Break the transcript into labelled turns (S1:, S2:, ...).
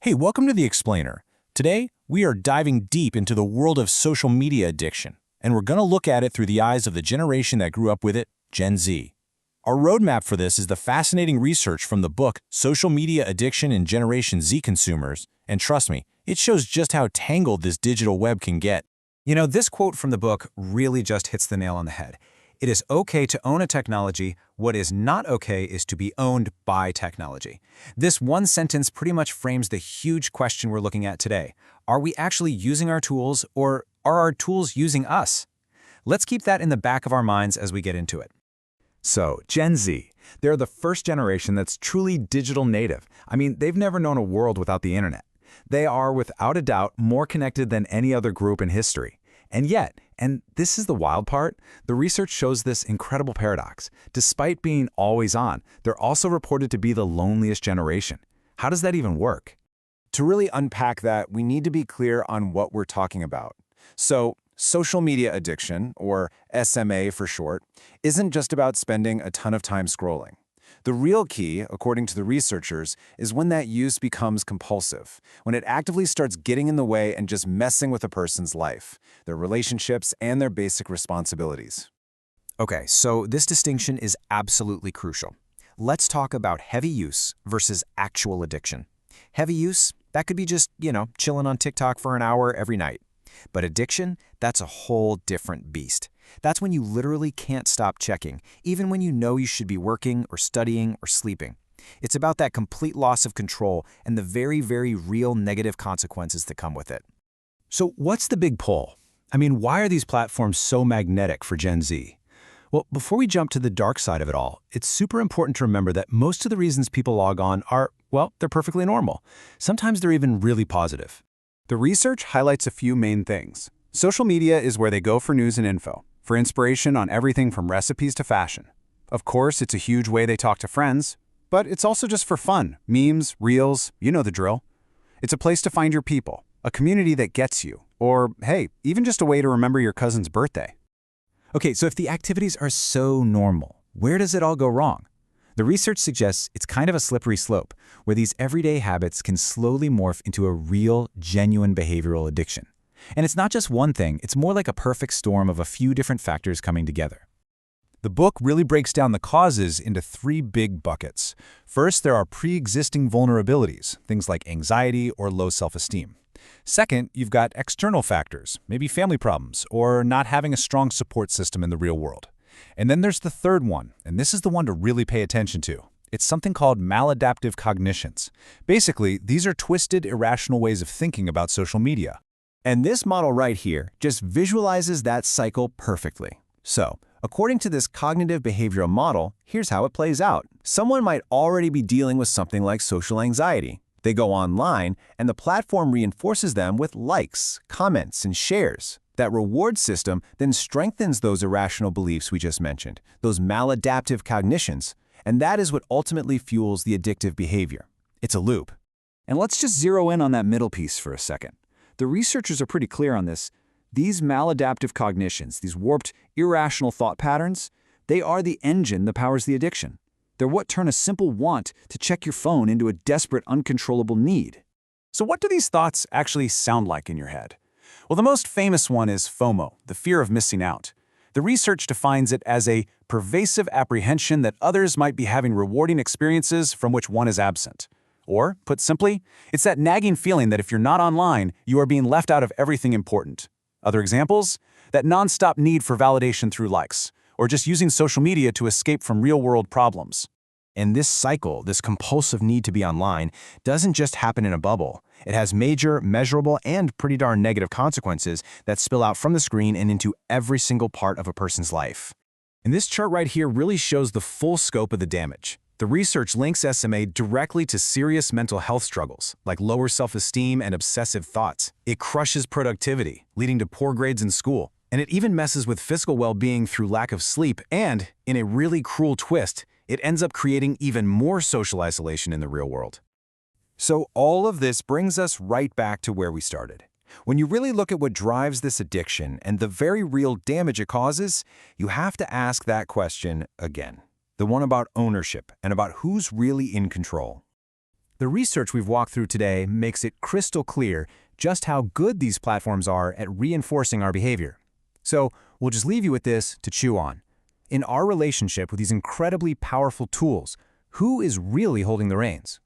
S1: Hey, welcome to The Explainer. Today, we are diving deep into the world of social media addiction, and we're going to look at it through the eyes of the generation that grew up with it, Gen Z. Our roadmap for this is the fascinating research from the book Social Media Addiction in Generation Z Consumers, and trust me, it shows just how tangled this digital web can get.
S2: You know, this quote from the book really just hits the nail on the head. It is okay to own a technology. What is not okay is to be owned by technology. This one sentence pretty much frames the huge question we're looking at today. Are we actually using our tools, or are our tools using us? Let's keep that in the back of our minds as we get into it.
S3: So, Gen Z, they're the first generation that's truly digital native. I mean, they've never known a world without the internet. They are, without a doubt, more connected than any other group in history. And yet, and this is the wild part, the research shows this incredible paradox. Despite being always on, they're also reported to be the loneliest generation. How does that even work?
S4: To really unpack that, we need to be clear on what we're talking about. So, social media addiction, or SMA for short, isn't just about spending a ton of time scrolling. The real key, according to the researchers, is when that use becomes compulsive, when it actively starts getting in the way and just messing with a person's life, their relationships, and their basic responsibilities.
S2: Okay, so this distinction is absolutely crucial. Let's talk about heavy use versus actual addiction. Heavy use, that could be just, chilling on TikTok for an hour every night. But addiction, that's a whole different beast. That's when you literally can't stop checking, even when you know you should be working or studying or sleeping. It's about that complete loss of control and the very, very real negative consequences that come with it.
S1: So what's the big pull? I mean, why are these platforms so magnetic for Gen Z? Well, before we jump to the dark side of it all, it's super important to remember that most of the reasons people log on are, well, they're perfectly normal. Sometimes they're even really positive.
S5: The research highlights a few main things. Social media is where they go for news and info, for inspiration on everything from recipes to fashion. Of course, it's a huge way they talk to friends, but it's also just for fun. Memes, reels, you know the drill. It's a place to find your people, a community that gets you, or, hey, even just a way to remember your cousin's birthday.
S2: Okay, so if the activities are so normal, where does it all go wrong? The research suggests it's kind of a slippery slope, where these everyday habits can slowly morph into a real, genuine behavioral addiction. And it's not just one thing, it's more like a perfect storm of a few different factors coming together.
S1: The book really breaks down the causes into three big buckets. First, there are pre-existing vulnerabilities, things like anxiety or low self-esteem. Second, you've got external factors, maybe family problems, or not having a strong support system in the real world. And then there's the third one, and this is the one to really pay attention to. It's something called maladaptive cognitions. Basically, these are twisted, irrational ways of thinking about social media.
S4: And this model right here just visualizes that cycle perfectly. So, according to this cognitive behavioral model, here's how it plays out. Someone might already be dealing with something like social anxiety. They go online, and the platform reinforces them with likes, comments, and shares. That reward system then strengthens those irrational beliefs we just mentioned, those maladaptive cognitions, and that is what ultimately fuels the addictive behavior. It's a loop.
S5: And let's just zero in on that middle piece for a second. The researchers are pretty clear on this. These maladaptive cognitions, these warped, irrational thought patterns, they are the engine that powers the addiction. They're what turn a simple want to check your phone into a desperate, uncontrollable need.
S4: So what do these thoughts actually sound like in your head? Well, the most famous one is FOMO, the fear of missing out. The research defines it as a pervasive apprehension that others might be having rewarding experiences from which one is absent. Or, put simply, it's that nagging feeling that if you're not online, you are being left out of everything important. Other examples? That nonstop need for validation through likes, or just using social media to escape from real-world problems.
S1: And this cycle, this compulsive need to be online, doesn't just happen in a bubble. It has major, measurable, and pretty darn negative consequences that spill out from the screen and into every single part of a person's life. And this chart right here really shows the full scope of the damage. The research links SMA directly to serious mental health struggles, like lower self-esteem and obsessive thoughts. It crushes productivity, leading to poor grades in school. And it even messes with physical well-being through lack of sleep, and, in a really cruel twist, it ends up creating even more social isolation in the real world.
S4: So all of this brings us right back to where we started. When you really look at what drives this addiction and the very real damage it causes, you have to ask that question again. The one about ownership and about who's really in control. The research we've walked through today makes it crystal clear just how good these platforms are at reinforcing our behavior. So we'll just leave you with this to chew on. In our relationship with these incredibly powerful tools, who is really holding the reins?